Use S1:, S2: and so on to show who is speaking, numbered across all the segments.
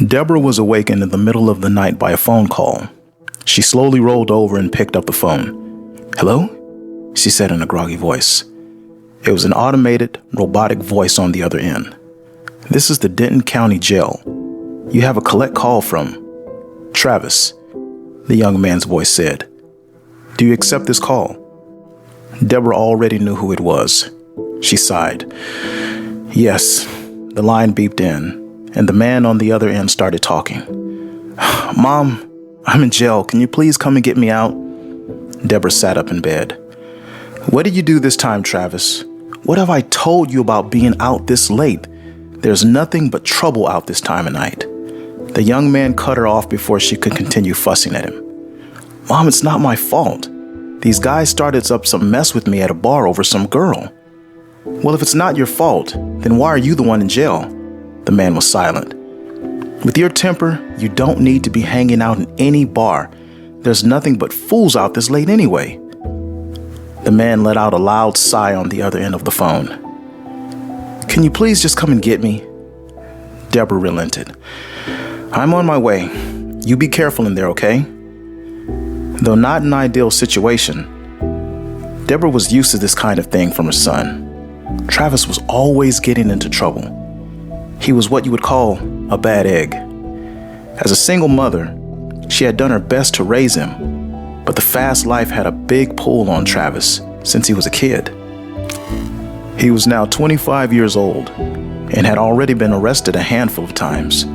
S1: Deborah was awakened in the middle of the night by a phone call. She slowly rolled over and picked up the phone. "Hello?" she said in a groggy voice. It was an automated, robotic voice on the other end. "This is the Denton County Jail. You have a collect call from Travis," the young man's voice said. "Do you accept this call?" Deborah already knew who it was. She sighed. "Yes." The line beeped in, and the man on the other end started talking. "Mom, I'm in jail. Can you please come and get me out?" Deborah sat up in bed. "What did you do this time, Travis? What have I told you about being out this late? There's nothing but trouble out this time of night." The young man cut her off before she could continue fussing at him. "Mom, it's not my fault. These guys started up some mess with me at a bar over some girl." "Well, if it's not your fault, then why are you the one in jail?" The man was silent. "With your temper, you don't need to be hanging out in any bar. There's nothing but fools out this late anyway." The man let out a loud sigh on the other end of the phone. "Can you please just come and get me?" Deborah relented. "I'm on my way. You be careful in there, okay?" Though not an ideal situation, Deborah was used to this kind of thing from her son. Travis was always getting into trouble. He was what you would call a bad egg. As a single mother, she had done her best to raise him, but the fast life had a big pull on Travis since he was a kid. He was now 25 years old and had already been arrested a handful of times,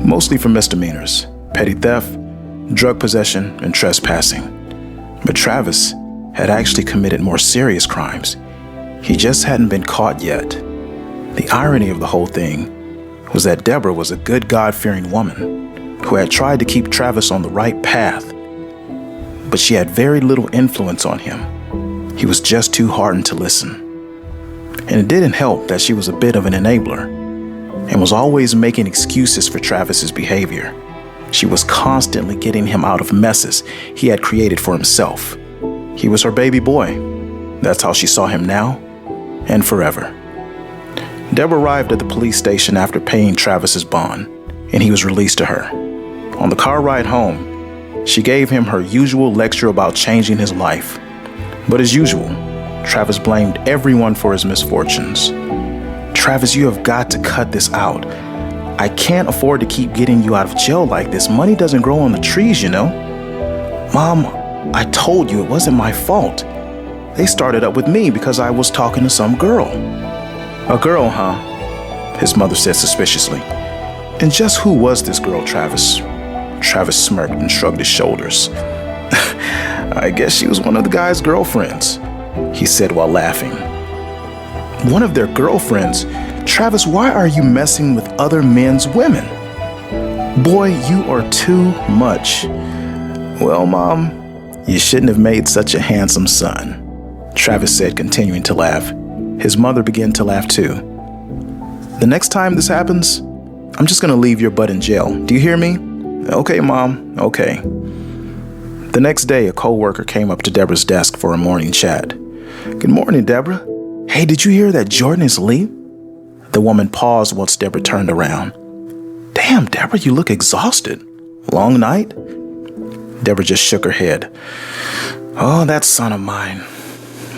S1: mostly for misdemeanors, petty theft, drug possession, and trespassing. But Travis had actually committed more serious crimes. He just hadn't been caught yet. The irony of the whole thing was that Deborah was a good God-fearing woman who had tried to keep Travis on the right path, but she had very little influence on him. He was just too hardened to listen. And it didn't help that she was a bit of an enabler and was always making excuses for Travis's behavior. She was constantly getting him out of messes he had created for himself. He was her baby boy. That's how she saw him now and forever. Deborah arrived at the police station after paying Travis's bond, and he was released to her. On the car ride home, she gave him her usual lecture about changing his life. But as usual, Travis blamed everyone for his misfortunes. "Travis, you have got to cut this out. I can't afford to keep getting you out of jail like this. Money doesn't grow on the trees, you know." "Mom, I told you it wasn't my fault. They started up with me because I was talking to some girl." "A girl, huh?" his mother said suspiciously. "And just who was this girl, Travis?" Travis smirked and shrugged his shoulders. "I guess she was one of the guy's girlfriends," he said while laughing. "One of their girlfriends? Travis, why are you messing with other men's women?" "Boy, you are too much." "Well, Mom, you shouldn't have made such a handsome son," Travis said, continuing to laugh. His mother began to laugh too. "The next time this happens, I'm just going to leave your butt in jail. Do you hear me?" "Okay, Mom, okay." The next day, a co-worker came up to Deborah's desk for a morning chat. "Good morning, Deborah. Hey, did you hear that Jordan is asleep?" The woman paused once Deborah turned around. "Damn, Deborah, you look exhausted. Long night?" Deborah just shook her head. "Oh, that son of mine."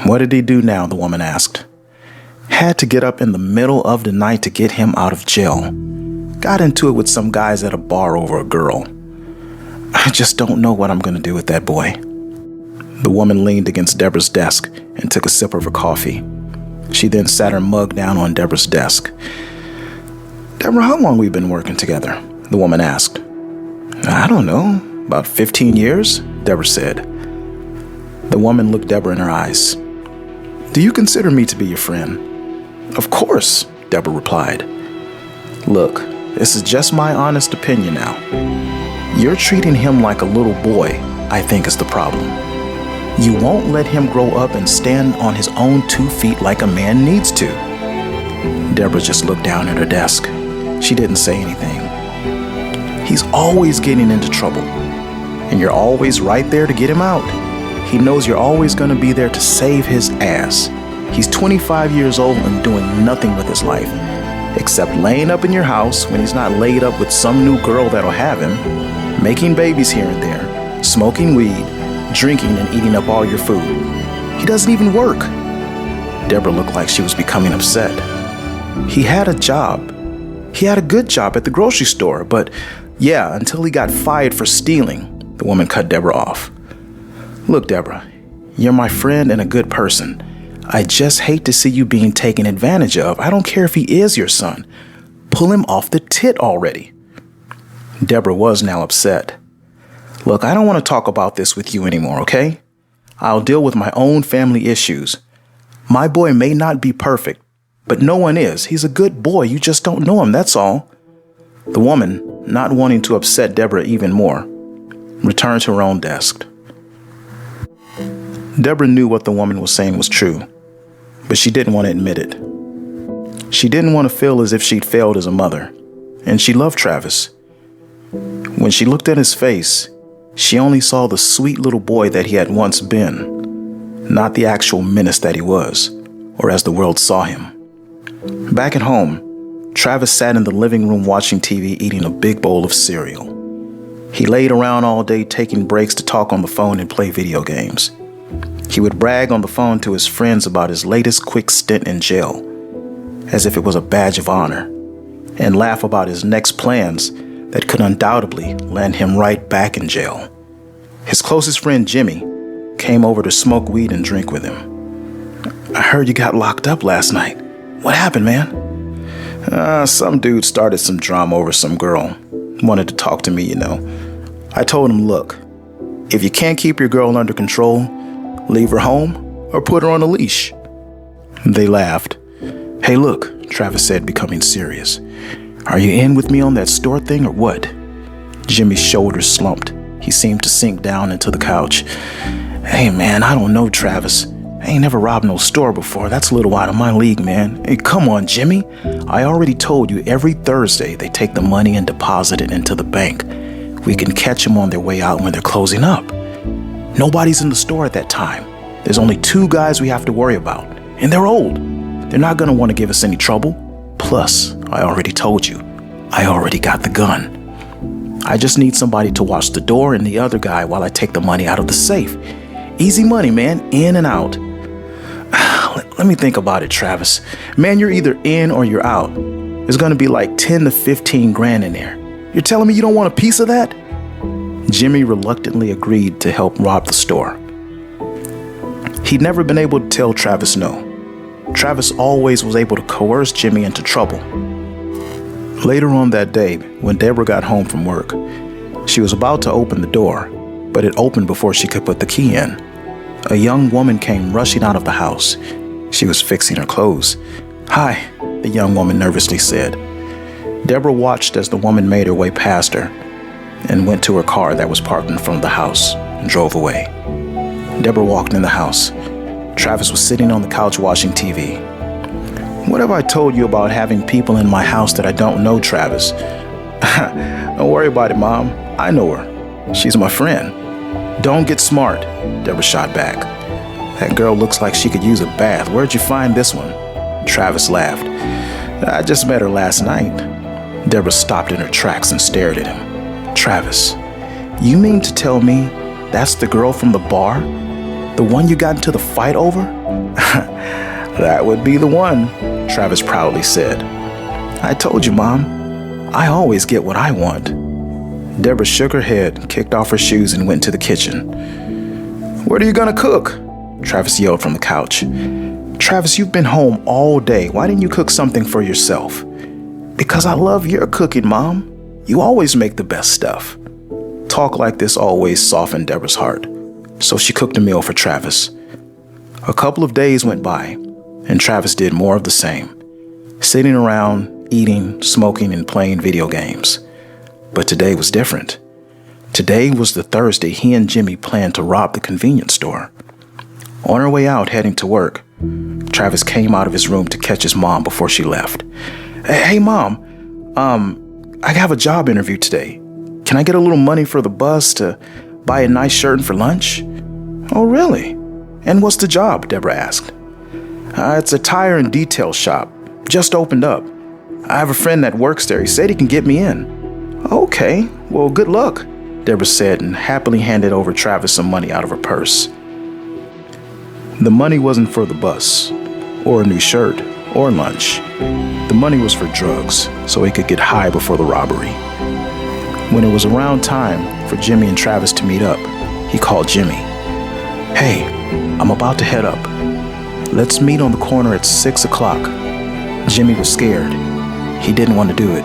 S1: "What did he do now?" the woman asked. "Had to get up in the middle of the night to get him out of jail. Got into it with some guys at a bar over a girl. I just don't know what I'm going to do with that boy." The woman leaned against Deborah's desk and took a sip of her coffee. She then sat her mug down on Deborah's desk. "Deborah, how long have we been working together?" the woman asked. "I don't know, about 15 years, Deborah said. The woman looked Deborah in her eyes. "Do you consider me to be your friend?" "Of course," Deborah replied. "Look, this is just my honest opinion now. You're treating him like a little boy, I think is the problem. You won't let him grow up and stand on his own 2 feet like a man needs to." Deborah just looked down at her desk. She didn't say anything. "He's always getting into trouble, and you're always right there to get him out. He knows you're always going to be there to save his ass. He's 25 years old and doing nothing with his life. except laying up in your house when he's not laid up with some new girl that'll have him, making babies here and there, smoking weed, drinking and eating up all your food. He doesn't even work. Deborah looked like she was becoming upset. He had a job. He had a good job at the grocery store, but yeah, until he got fired for stealing, the woman cut Deborah off. Look, Deborah, you're my friend and a good person. I just hate to see you being taken advantage of. I don't care if he is your son. Pull him off the tit already. Deborah was now upset. Look, I don't want to talk about this with you anymore, okay? I'll deal with my own family issues. My boy may not be perfect, but no one is. He's a good boy. You just don't know him, that's all. The woman, not wanting to upset Deborah even more, returned to her own desk. Deborah knew what the woman was saying was true, but she didn't want to admit it. She didn't want to feel as if she'd failed as a mother, and she loved Travis. When she looked at his face, she only saw the sweet little boy that he had once been, not the actual menace that he was, or as the world saw him. Back at home, Travis sat in the living room watching TV, eating a big bowl of cereal. He laid around all day, taking breaks to talk on the phone and play video games. He would brag on the phone to his friends about his latest quick stint in jail, as if it was a badge of honor, and laugh about his next plans that could undoubtedly land him right back in jail. His closest friend, Jimmy, came over to smoke weed and drink with him. I heard you got locked up last night. What happened, man? Some dude started some drama over some girl. Wanted to talk to me, you know. I told him, look, if you can't keep your girl under control, leave her home or put her on a leash. They laughed. Hey, look, Travis said, becoming serious. Are you in with me on that store thing or what? Jimmy's shoulders slumped. He seemed to sink down into the couch. Hey, man, I don't know, Travis. I ain't never robbed no store before. That's a little out of my league, man. Hey, come on, Jimmy. I already told you every Thursday they take the money and deposit it into the bank. We can catch them on their way out when they're closing up. Nobody's in the store at that time. There's only 2 guys we have to worry about, and they're old. They're not going to want to give us any trouble. Plus, I already told you, I already got the gun. I just need somebody to watch the door and the other guy while I take the money out of the safe. Easy money, man, in and out. Let me think about it, Travis. Man, you're either in or you're out. There's going to be like 10 to 15 grand in there. You're telling me you don't want a piece of that? Jimmy reluctantly agreed to help rob the store. He'd never been able to tell Travis no. Travis always was able to coerce Jimmy into trouble. Later on that day, when Deborah got home from work, she was about to open the door, but it opened before she could put the key in. A young woman came rushing out of the house. She was fixing her clothes. Hi, the young woman nervously said. Deborah watched as the woman made her way past her and went to her car that was parked in front of the house and drove away. Deborah walked in the house. Travis was sitting on the couch watching TV. What have I told you about having people in my house that I don't know, Travis? Don't worry about it, Mom. I know her. She's my friend. Don't get smart, Deborah shot back. That girl looks like she could use a bath. Where'd you find this one? Travis laughed. I just met her last night. Deborah stopped in her tracks and stared at him. Travis, you mean to tell me that's the girl from the bar? The one you got into the fight over? That would be the one, Travis proudly said. I told you, Mom. I always get what I want. Deborah shook her head, kicked off her shoes, and went to the kitchen. What are you gonna cook? Travis yelled from the couch. Travis, you've been home all day. Why didn't you cook something for yourself? Because I love your cooking, Mom. You always make the best stuff. Talk like this always softened Deborah's heart, so she cooked a meal for Travis. A couple of days went by, and Travis did more of the same, sitting around, eating, smoking, and playing video games. But today was different. Today was the Thursday he and Jimmy planned to rob the convenience store. On her way out, heading to work, Travis came out of his room to catch his mom before she left. Hey, Mom, I have a job interview today. Can I get a little money for the bus to buy a nice shirt and for lunch? Oh, really? And what's the job? Deborah asked. It's a tire and detail shop. Just opened up. I have a friend that works there. He said he can get me in. Okay, well, good luck, Deborah said and happily handed over Travis some money out of her purse. The money wasn't for the bus, or a new shirt, or lunch. The money was for drugs, so he could get high before the robbery. When it was around time for Jimmy and Travis to meet up, he called Jimmy. Hey, I'm about to head up. Let's meet on the corner at 6 o'clock. Jimmy was scared. He didn't want to do it,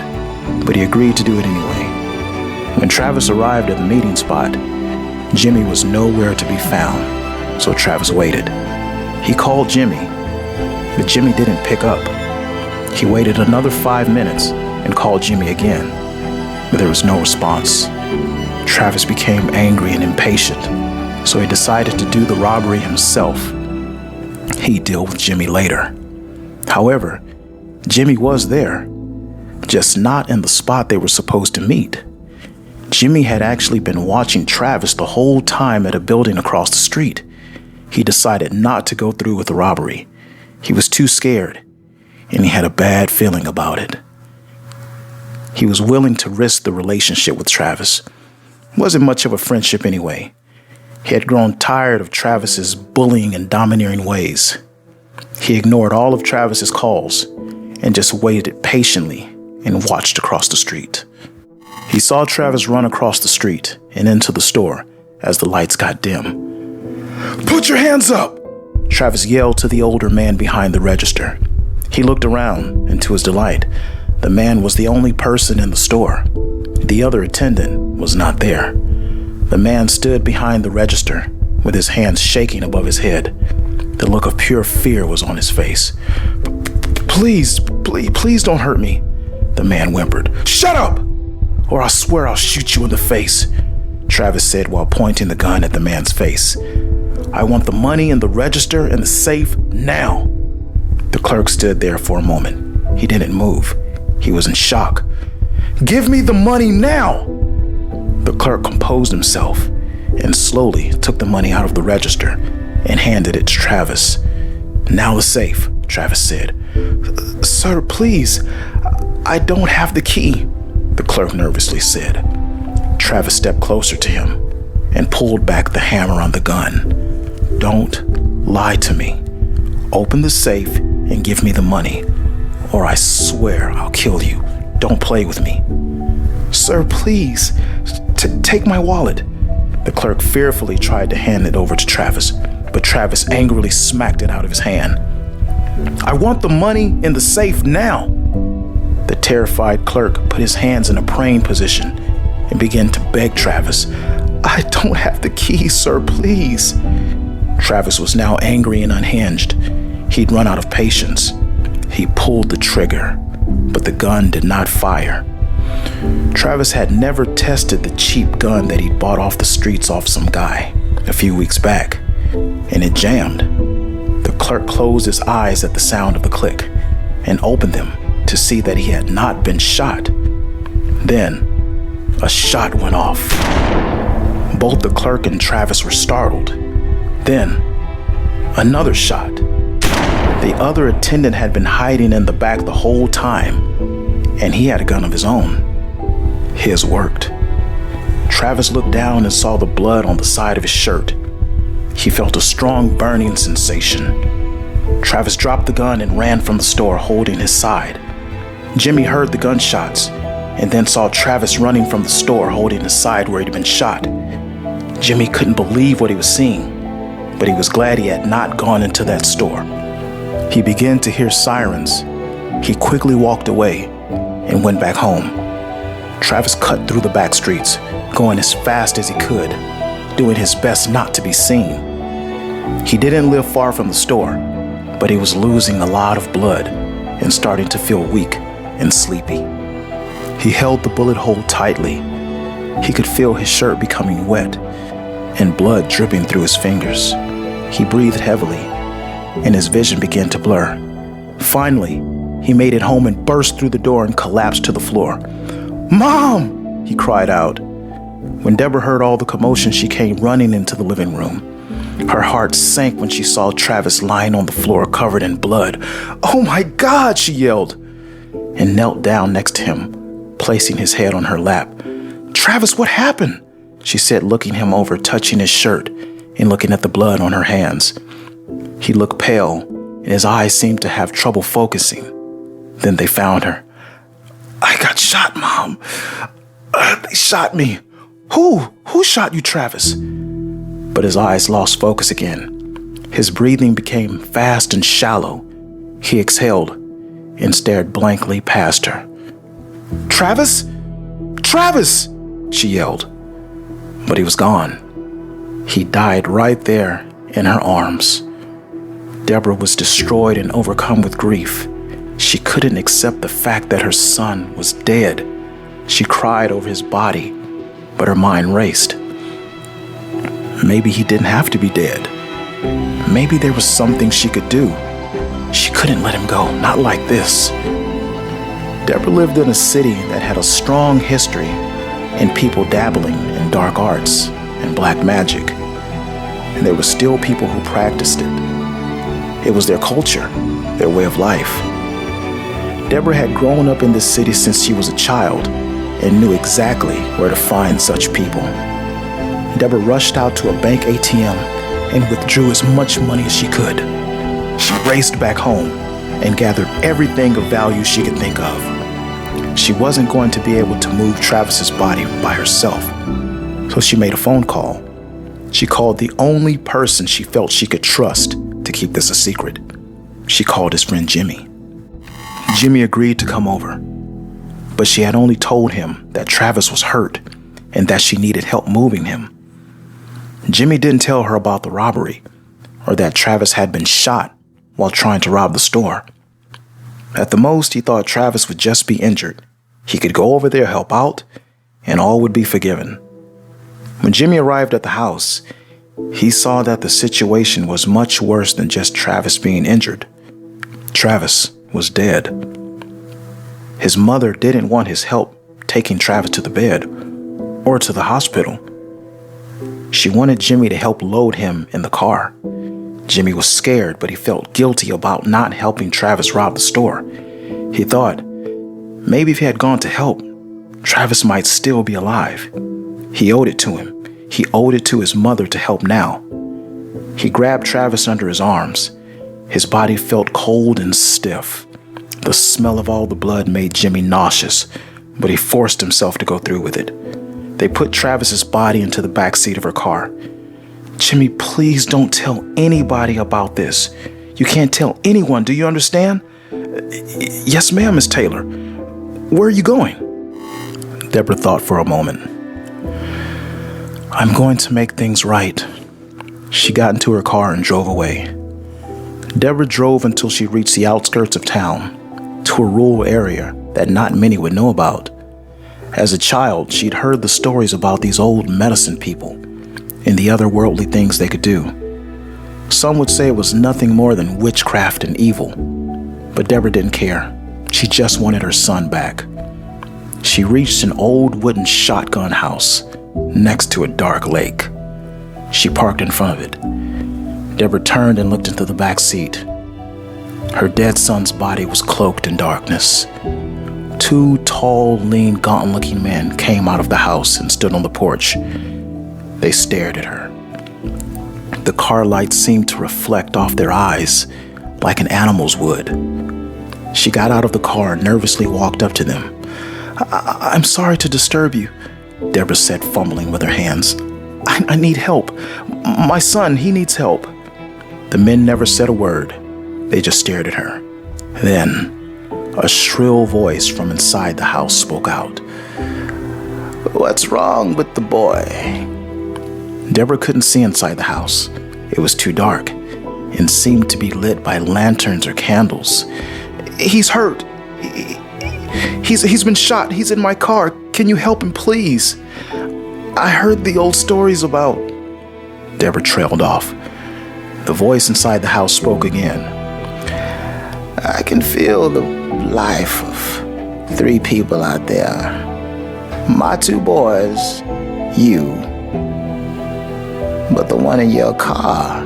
S1: but he agreed to do it anyway. When Travis arrived at the meeting spot, Jimmy was nowhere to be found, so Travis waited. He called Jimmy, but Jimmy didn't pick up. He waited another 5 minutes and called Jimmy again, but there was no response. Travis became angry and impatient, so he decided to do the robbery himself. He'd deal with Jimmy later. However, Jimmy was there, just not in the spot they were supposed to meet. Jimmy had actually been watching Travis the whole time at a building across the street. He decided not to go through with the robbery. He was too scared, and he had a bad feeling about it. He was willing to risk the relationship with Travis. It wasn't much of a friendship anyway. He had grown tired of Travis's bullying and domineering ways. He ignored all of Travis's calls and just waited patiently and watched across the street. He saw Travis run across the street and into the store as the lights got dim. "Put your hands up!" Travis yelled to the older man behind the register. He looked around, and to his delight, the man was the only person in the store. The other attendant was not there. The man stood behind the register with his hands shaking above his head. The look of pure fear was on his face. Please don't hurt me," the man whimpered. "Shut up, or I swear I'll shoot you in the face," Travis said while pointing the gun at the man's face. "I want the money in the register and the safe now." The clerk stood there for a moment. He didn't move. He was in shock. "Give me the money now!" The clerk composed himself and slowly took the money out of the register and handed it to Travis. "Now the safe," Travis said. "Sir, please, I don't have the key," the clerk nervously said. Travis stepped closer to him and pulled back the hammer on the gun. "Don't lie to me. Open the safe and give me the money, or I swear I'll kill you. Don't play with me." "Sir, please, take my wallet." The clerk fearfully tried to hand it over to Travis, but Travis angrily smacked it out of his hand. "I want the money in the safe now." The terrified clerk put his hands in a praying position and began to beg Travis. "I don't have the key, sir, please." Travis was now angry and unhinged. He'd run out of patience. He pulled the trigger, but the gun did not fire. Travis had never tested the cheap gun that he'd bought off the streets off some guy a few weeks back, and it jammed. The clerk closed his eyes at the sound of the click and opened them to see that he had not been shot. Then, a shot went off. Both the clerk and Travis were startled. Then, another shot. The other attendant had been hiding in the back the whole time, and he had a gun of his own. His worked. Travis looked down and saw the blood on the side of his shirt. He felt a strong burning sensation. Travis dropped the gun and ran from the store holding his side. Jimmy heard the gunshots and then saw Travis running from the store holding his side where he'd been shot. Jimmy couldn't believe what he was seeing, but he was glad he had not gone into that store. He began to hear sirens. He quickly walked away and went back home. Travis cut through the back streets, going as fast as he could, doing his best not to be seen. He didn't live far from the store, but he was losing a lot of blood and starting to feel weak and sleepy. He held the bullet hole tightly. He could feel his shirt becoming wet and blood dripping through his fingers. He breathed heavily, and his vision began to blur. Finally, he made it home and burst through the door and collapsed to the floor. "Mom!" he cried out. When Deborah heard all the commotion, she came running into the living room. Her heart sank when she saw Travis lying on the floor covered in blood. "Oh my God!" she yelled. and knelt down next to him, placing his head on her lap. "Travis, what happened?" she said, looking him over, touching his shirt and looking at the blood on her hands. He looked pale, and his eyes seemed to have trouble focusing. Then they found her. "I got shot, Mom. They shot me." Who shot you, Travis?" But his eyes lost focus again. His breathing became fast and shallow. He exhaled and stared blankly past her. "Travis? Travis!" she yelled. But he was gone. He died right there in her arms. Deborah was destroyed and overcome with grief. She couldn't accept the fact that her son was dead. She cried over his body, but her mind raced. Maybe he didn't have to be dead. Maybe there was something she could do. She couldn't let him go, not like this. Deborah lived in a city that had a strong history and people dabbling in dark arts and black magic. And there were still people who practiced it. It was their culture, their way of life. Deborah had grown up in this city since she was a child and knew exactly where to find such people. Deborah rushed out to a bank ATM and withdrew as much money as she could. She raced back home and gathered everything of value she could think of. She wasn't going to be able to move Travis's body by herself, so she made a phone call. She called the only person she felt she could trust to keep this a secret. She called his friend Jimmy. Jimmy agreed to come over, but she had only told him that Travis was hurt and that she needed help moving him. Jimmy didn't tell her about the robbery or that Travis had been shot while trying to rob the store. At the most, he thought Travis would just be injured. He could go over there, help out, and all would be forgiven. When Jimmy arrived at the house, he saw that the situation was much worse than just Travis being injured. Travis was dead. His mother didn't want his help taking Travis to the bed or to the hospital. She wanted Jimmy to help load him in the car. Jimmy was scared, but he felt guilty about not helping Travis rob the store. He thought, maybe if he had gone to help, Travis might still be alive. He owed it to him. He owed it to his mother to help now. He grabbed Travis under his arms. His body felt cold and stiff. The smell of all the blood made Jimmy nauseous, but he forced himself to go through with it. They put Travis's body into the back seat of her car. "Jimmy, please don't tell anybody about this. You can't tell anyone, do you understand?" "Yes, ma'am, Miss Taylor. Where are you going?" Deborah thought for a moment. "I'm going to make things right." She got into her car and drove away. Deborah drove until she reached the outskirts of town, to a rural area that not many would know about. As a child, she'd heard the stories about these old medicine people and the otherworldly things they could do. Some would say it was nothing more than witchcraft and evil, but Deborah didn't care. She just wanted her son back. She reached an old wooden shotgun house next to a dark lake. She parked in front of it. Deborah turned and looked into the back seat. Her dead son's body was cloaked in darkness. Two tall, lean, gaunt-looking men came out of the house and stood on the porch. They stared at her. The car lights seemed to reflect off their eyes like an animal's would. She got out of the car and nervously walked up to them. I'm sorry to disturb you," Deborah said, fumbling with her hands. I need help. My son, he needs help." The men never said a word. They just stared at her. Then, a shrill voice from inside the house spoke out. "What's wrong with the boy?" Deborah couldn't see inside the house. It was too dark and seemed to be lit by lanterns or candles. "He's hurt. He's been shot. He's in my car. Can you help him, please? I heard the old stories about..." Deborah trailed off. The voice inside the house spoke again. "I can feel the life of 3 people out there. My 2 boys, you. But the one in your car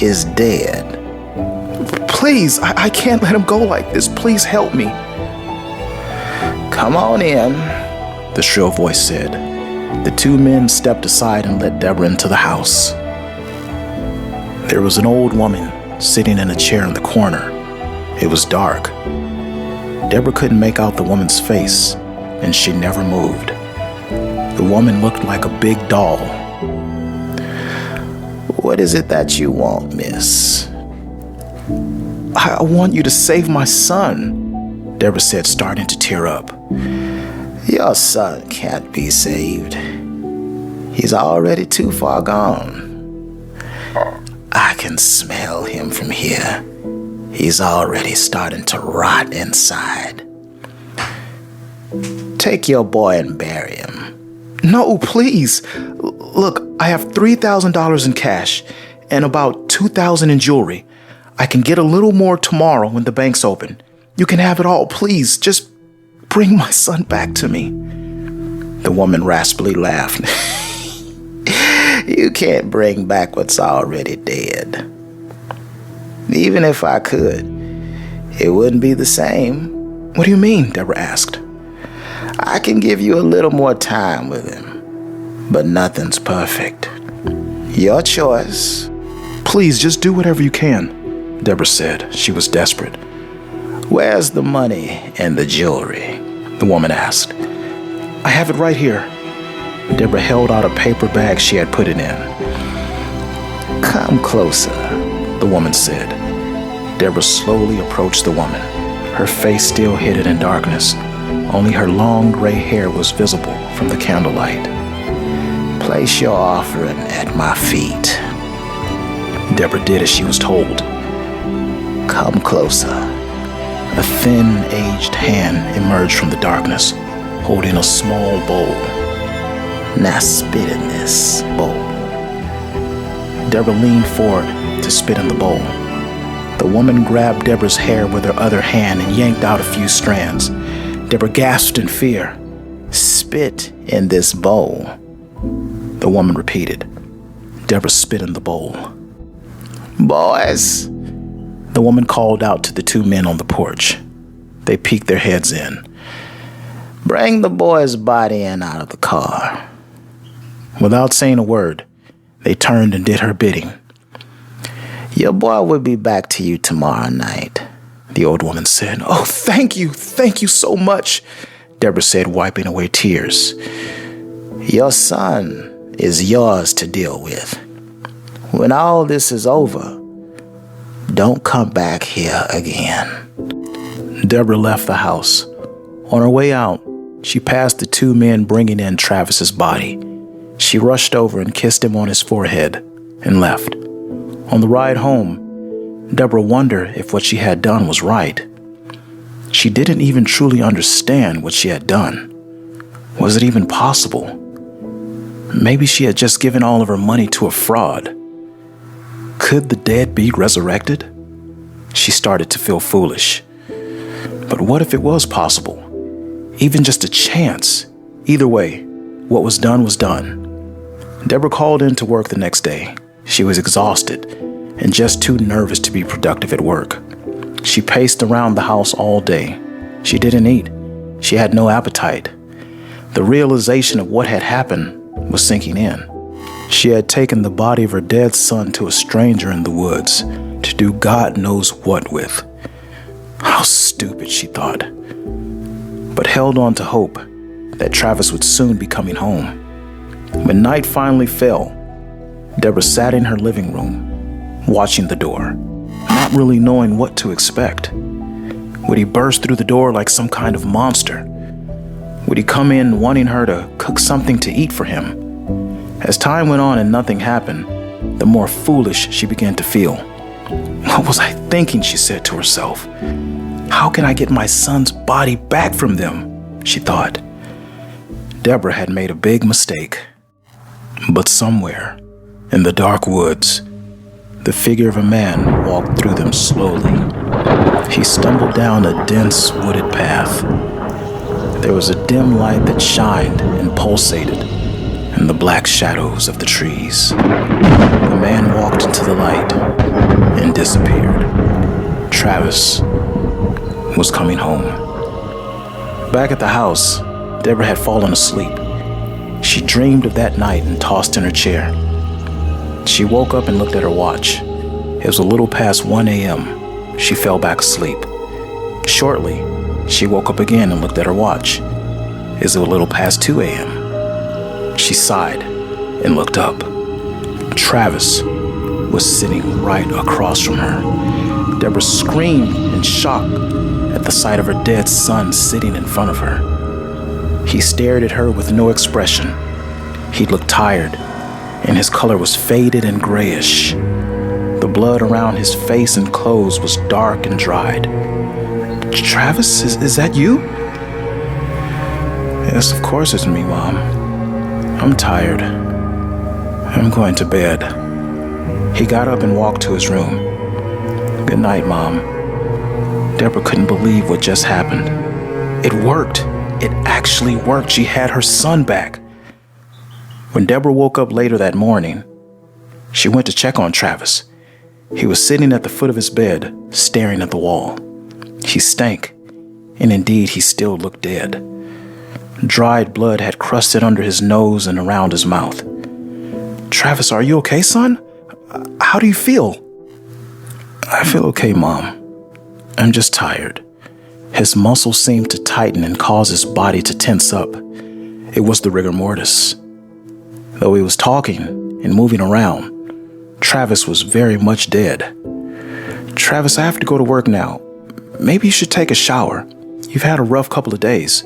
S1: is dead." "Please, I can't let him go like this. Please help me." "Come on in," the shrill voice said. The two men stepped aside and let Deborah into the house. There was an old woman sitting in a chair in the corner. It was dark. Deborah couldn't make out the woman's face, and she never moved. The woman looked like a big doll. "What is it that you want, miss?" I want you to save my son," Deborah said, starting to tear up. "Your son can't be saved. He's already too far gone. I can smell him from here. He's already starting to rot inside. Take your boy and bury him." "No, please. Look, I have $3,000 in cash and about $2,000 in jewelry. I can get a little more tomorrow when the bank's open. You can have it all, please. Just bring my son back to me." The woman raspily laughed. "You can't bring back what's already dead. Even if I could, it wouldn't be the same." "What do you mean?" Deborah asked. "I can give you a little more time with him, but nothing's perfect. Your choice." "Please, just do whatever you can," Deborah said. She was desperate. "Where's the money and the jewelry?" the woman asked. "I have it right here." Deborah held out a paper bag she had put it in. "Come closer," the woman said. Deborah slowly approached the woman, her face still hidden in darkness. Only her long gray hair was visible from the candlelight. "Place your offering at my feet." Deborah did as she was told. "Come closer." A thin, aged hand emerged from the darkness, holding a small bowl. "Now spit in this bowl." Deborah leaned forward to spit in the bowl. The woman grabbed Deborah's hair with her other hand and yanked out a few strands. Deborah gasped in fear. "Spit in this bowl," the woman repeated. Deborah spit in the bowl. "Boys," the woman called out to the two men on the porch. They peeked their heads in. "Bring the boy's body in out of the car." Without saying a word, they turned and did her bidding. "Your boy will be back to you tomorrow night," the old woman said. "Oh, thank you so much," Deborah said, wiping away tears. "Your son is yours to deal with. When all this is over, don't come back here again." Deborah left the house. On her way out, she passed the two men bringing in Travis's body. She rushed over and kissed him on his forehead and left. On the ride home, Deborah wondered if what she had done was right. She didn't even truly understand what she had done. Was it even possible? Maybe she had just given all of her money to a fraud. Could the dead be resurrected? She started to feel foolish. But what if it was possible? Even just a chance. Either way, what was done was done. Deborah called in to work the next day. She was exhausted and just too nervous to be productive at work. She paced around the house all day. She didn't eat. She had no appetite. The realization of what had happened was sinking in. She had taken the body of her dead son to a stranger in the woods to do God knows what with. How stupid, she thought, but held on to hope that Travis would soon be coming home. When night finally fell, Deborah sat in her living room, watching the door, not really knowing what to expect. Would he burst through the door like some kind of monster? Would he come in wanting her to cook something to eat for him? As time went on and nothing happened, the more foolish she began to feel. What was I thinking, she said to herself. How can I get my son's body back from them? She thought. Deborah had made a big mistake. But somewhere, in the dark woods, the figure of a man walked through them slowly. He stumbled down a dense wooded path. There was a dim light that shined and pulsated in the black shadows of the trees. The man walked into the light and disappeared. Travis was coming home. Back at the house, Deborah had fallen asleep. She dreamed of that night and tossed in her chair. She woke up and looked at her watch. It was a little past 1 a.m. She fell back asleep. Shortly, she woke up again and looked at her watch. It was a little past 2 a.m. She sighed and looked up. Travis was sitting right across from her. Deborah screamed in shock at the sight of her dead son sitting in front of her. He stared at her with no expression. He looked tired, and his color was faded and grayish. The blood around his face and clothes was dark and dried. "Travis, is that you?" "Yes, of course it's me, Mom. I'm tired. I'm going to bed." He got up and walked to his room. "Good night, Mom." Deborah couldn't believe what just happened. It worked. It actually worked. She had her son back. When Deborah woke up later that morning, she went to check on Travis. He was sitting at the foot of his bed, staring at the wall. He stank, and indeed he still looked dead. Dried blood had crusted under his nose and around his mouth. "Travis, are you okay, son? How do you feel?" "I feel okay, Mom. I'm just tired." His muscles seemed to tighten and cause his body to tense up. It was the rigor mortis. Though he was talking and moving around, Travis was very much dead. "Travis, I have to go to work now. Maybe you should take a shower. You've had a rough couple of days."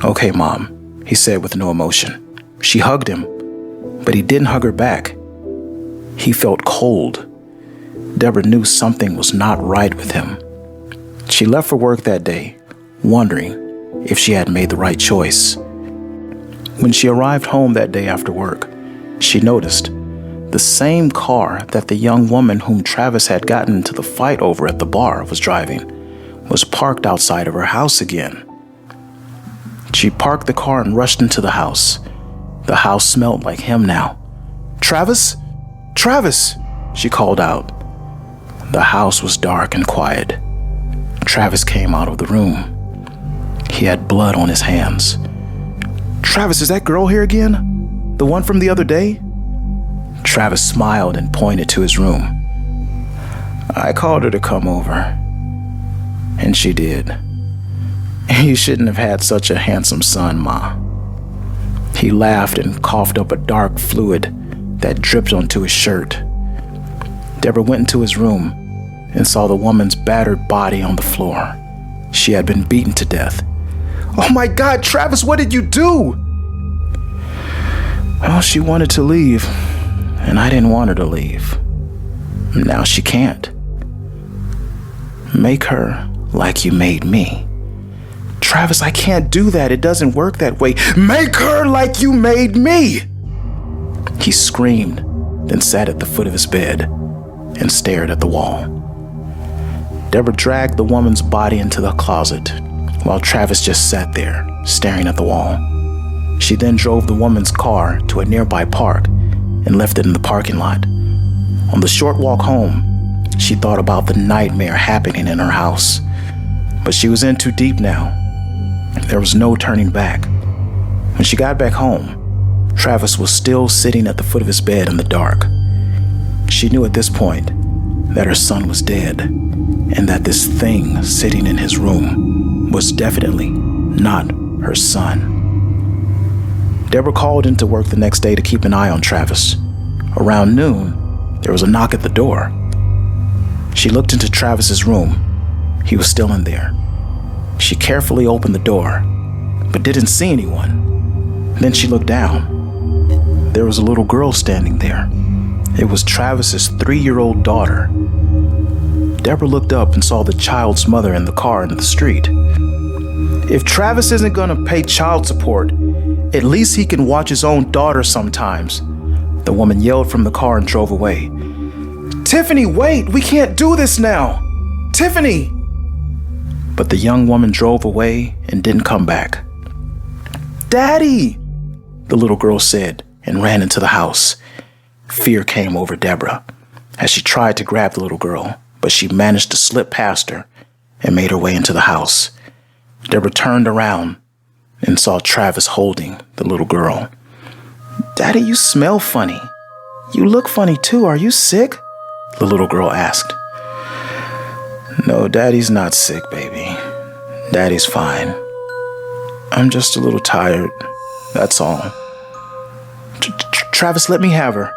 S1: "Okay, Mom," he said with no emotion. She hugged him, but he didn't hug her back. He felt cold. Deborah knew something was not right with him. She left for work that day, wondering if she had made the right choice. When she arrived home that day after work, she noticed the same car that the young woman whom Travis had gotten into the fight over at the bar was driving was parked outside of her house again. She parked the car and rushed into the house. The house smelled like him now. "Travis? Travis!" she called out. The house was dark and quiet. Travis came out of the room. He had blood on his hands. "Travis, is that girl here again? The one from the other day?" Travis smiled and pointed to his room. "I called her to come over, and she did. You shouldn't have had such a handsome son, Ma." He laughed and coughed up a dark fluid that dripped onto his shirt. Deborah went into his room and saw the woman's battered body on the floor. She had been beaten to death. "Oh my God, Travis, what did you do?" "Well, she wanted to leave, and I didn't want her to leave. Now she can't." "Make her like you made me." "Travis, I can't do that. It doesn't work that way." "Make her like you made me!" He screamed, then sat at the foot of his bed and stared at the wall. Deborah dragged the woman's body into the closet while Travis just sat there, staring at the wall. She then drove the woman's car to a nearby park and left it in the parking lot. On the short walk home, she thought about the nightmare happening in her house, but she was in too deep now. There was no turning back. When she got back home, Travis was still sitting at the foot of his bed in the dark. She knew at this point that her son was dead, and that this thing sitting in his room was definitely not her son. Deborah called into work the next day to keep an eye on Travis. Around noon, there was a knock at the door. She looked into Travis's room. He was still in there. She carefully opened the door, but didn't see anyone. Then she looked down. There was a little girl standing there. It was Travis's 3-year-old daughter. Deborah looked up and saw the child's mother in the car in the street. "If Travis isn't going to pay child support, at least he can watch his own daughter sometimes," the woman yelled from the car and drove away. "Tiffany, wait! We can't do this now! Tiffany!" But the young woman drove away and didn't come back. "Daddy!" the little girl said and ran into the house. Fear came over Deborah as she tried to grab the little girl, but she managed to slip past her and made her way into the house. Deborah turned around and saw Travis holding the little girl. "Daddy, you smell funny. You look funny too. Are you sick?" the little girl asked. "No, Daddy's not sick, baby. Daddy's fine. I'm just a little tired, that's all." "Travis, let me have her,"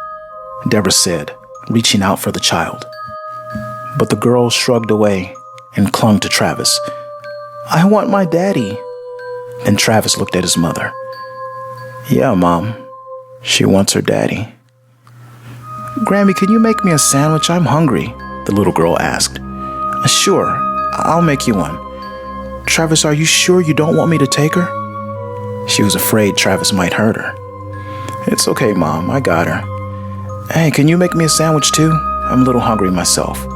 S1: Deborah said, reaching out for the child. But the girl shrugged away and clung to Travis. "I want my daddy." Then Travis looked at his mother. "Yeah, Mom, she wants her daddy." "Grammy, can you make me a sandwich? I'm hungry," the little girl asked. "Sure, I'll make you one." "Travis, are you sure you don't want me to take her?" She was afraid Travis might hurt her. "It's okay, Mom, I got her." "Hey, can you make me a sandwich too? I'm a little hungry myself."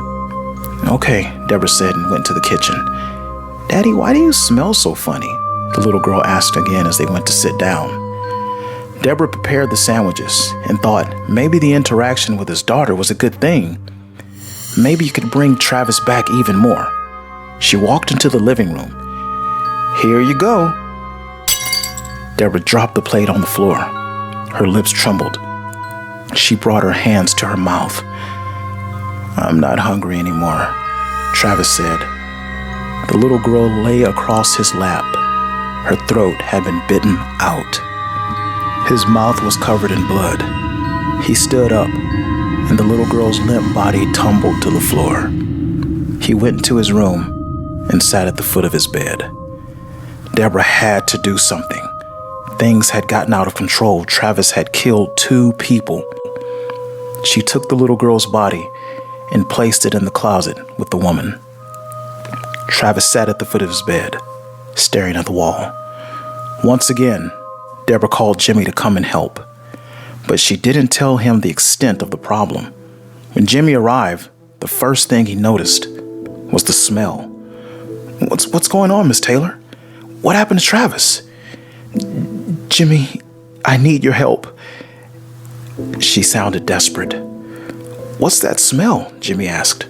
S1: "Okay," Deborah said and went to the kitchen. "Daddy, why do you smell so funny?" the little girl asked again as they went to sit down. Deborah prepared the sandwiches and thought maybe the interaction with his daughter was a good thing. Maybe he could bring Travis back even more. She walked into the living room. "Here you go." Deborah dropped the plate on the floor. Her lips trembled. She brought her hands to her mouth. "I'm not hungry anymore," Travis said. The little girl lay across his lap. Her throat had been bitten out. His mouth was covered in blood. He stood up, and the little girl's limp body tumbled to the floor. He went into his room and sat at the foot of his bed. Deborah had to do something. Things had gotten out of control. Travis had killed 2 people. She took the little girl's body and placed it in the closet with the woman. Travis sat at the foot of his bed, staring at the wall. Once again, Deborah called Jimmy to come and help, but she didn't tell him the extent of the problem. When Jimmy arrived, the first thing he noticed was the smell. What's going on, Miss Taylor? What happened to Travis?" "Jimmy, I need your help." She sounded desperate. "What's that smell?" Jimmy asked.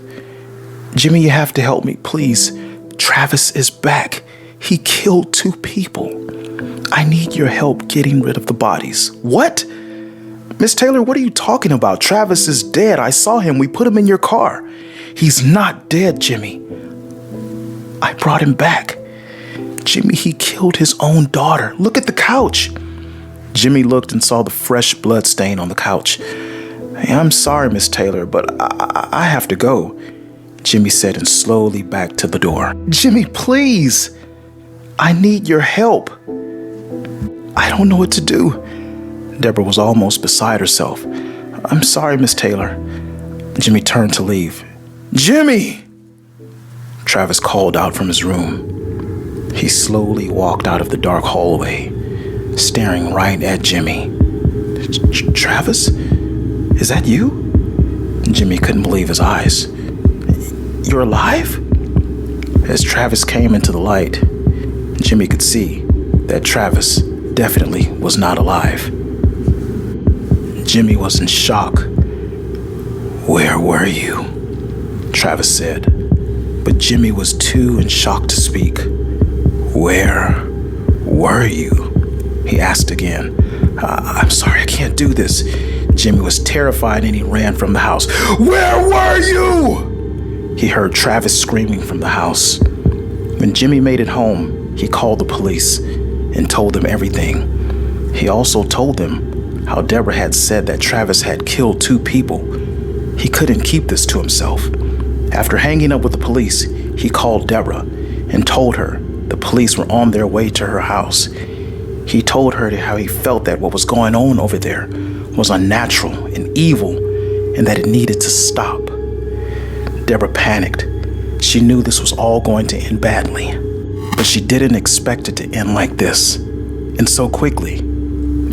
S1: "Jimmy, you have to help me, please. Travis is back. He killed 2 people. I need your help getting rid of the bodies." "What? Miss Taylor, what are you talking about? Travis is dead. I saw him. We put him in your car." "He's not dead, Jimmy. I brought him back. Jimmy, he killed his own daughter. Look at the couch." Jimmy looked and saw the fresh blood stain on the couch. "Hey, I'm sorry, Miss Taylor, but I have to go," Jimmy said and slowly backed to the door. "Jimmy, please. I need your help. I don't know what to do." Deborah was almost beside herself. "I'm sorry, Miss Taylor." Jimmy turned to leave. "Jimmy!" Travis called out from his room. He slowly walked out of the dark hallway, staring right at Jimmy. "Travis? Is that you?" Jimmy couldn't believe his eyes. "You're alive?" As Travis came into the light, Jimmy could see that Travis definitely was not alive. Jimmy was in shock. "Where were you?" Travis said, but Jimmy was too in shock to speak. "Where were you?" he asked again. I'm sorry, I can't do this." Jimmy was terrified and he ran from the house. "Where were you?" He heard Travis screaming from the house. When Jimmy made it home, he called the police and told them everything. He also told them how Deborah had said that Travis had killed 2 people. He couldn't keep this to himself. After hanging up with the police, he called Deborah and told her the police were on their way to her house. He told her how he felt that what was going on over there was unnatural and evil and that it needed to stop. Deborah panicked. She knew this was all going to end badly, but she didn't expect it to end like this, and so quickly.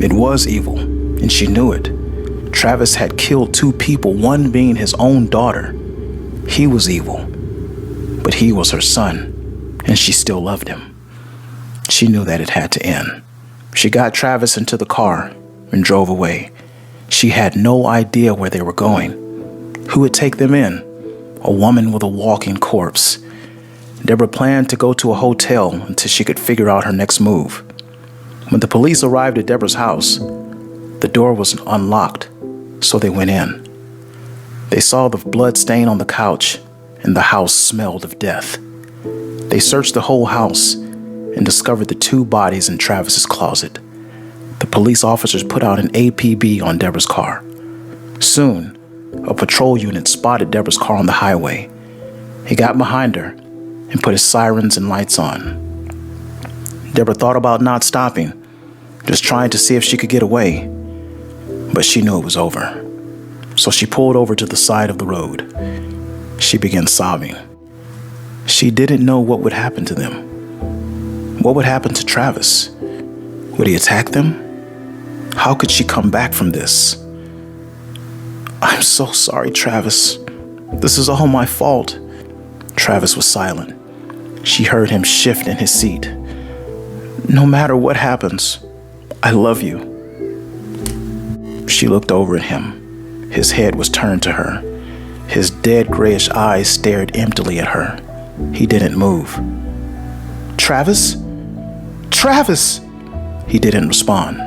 S1: It was evil, and she knew it. Travis had killed 2 people, one being his own daughter. He was evil, but he was her son, and she still loved him. She knew that it had to end. She got Travis into the car and drove away. She had no idea where they were going. Who would take them in? A woman with a walking corpse. Deborah planned to go to a hotel until she could figure out her next move. When the police arrived at Deborah's house, the door was unlocked, so they went in. They saw the blood stain on the couch, and the house smelled of death. They searched the whole house and discovered the 2 bodies in Travis's closet. The police officers put out an APB on Deborah's car. Soon, a patrol unit spotted Deborah's car on the highway. He got behind her and put his sirens and lights on. Deborah thought about not stopping, just trying to see if she could get away, but she knew it was over. So she pulled over to the side of the road. She began sobbing. She didn't know what would happen to them. What would happen to Travis? Would he attack them? How could she come back from this? "I'm so sorry, Travis. This is all my fault." Travis was silent. She heard him shift in his seat. "No matter what happens, I love you." She looked over at him. His head was turned to her. His dead grayish eyes stared emptily at her. He didn't move. "Travis? Travis!" He didn't respond.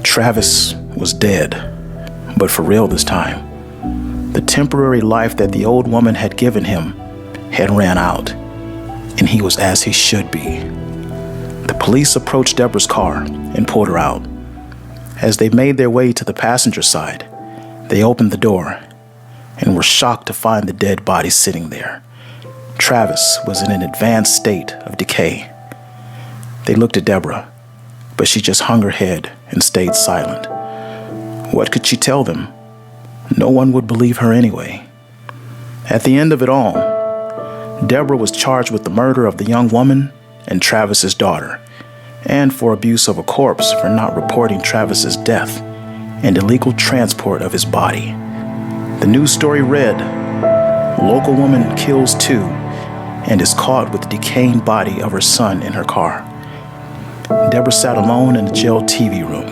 S1: Travis was dead, but for real this time. The temporary life that the old woman had given him had ran out, and he was as he should be. The police approached Deborah's car and pulled her out. As they made their way to the passenger side, they opened the door and were shocked to find the dead body sitting there. Travis was in an advanced state of decay. They looked at Deborah, but she just hung her head and stayed silent. What could she tell them? No one would believe her anyway. At the end of it all, Deborah was charged with the murder of the young woman and Travis's daughter, and for abuse of a corpse for not reporting Travis's death and illegal transport of his body. The news story read, "Local woman kills 2 and is caught with the decaying body of her son in her car." Deborah sat alone in the jail TV room,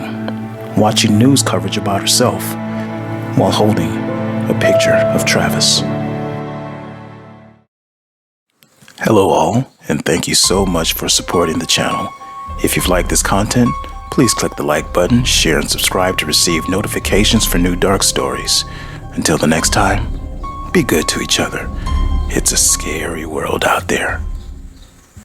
S1: watching news coverage about herself while holding a picture of Travis. Hello all, and thank you so much for supporting the channel. If you've liked this content, please click the like button, share, and subscribe to receive notifications for new dark stories. Until the next time, be good to each other. It's a scary world out there.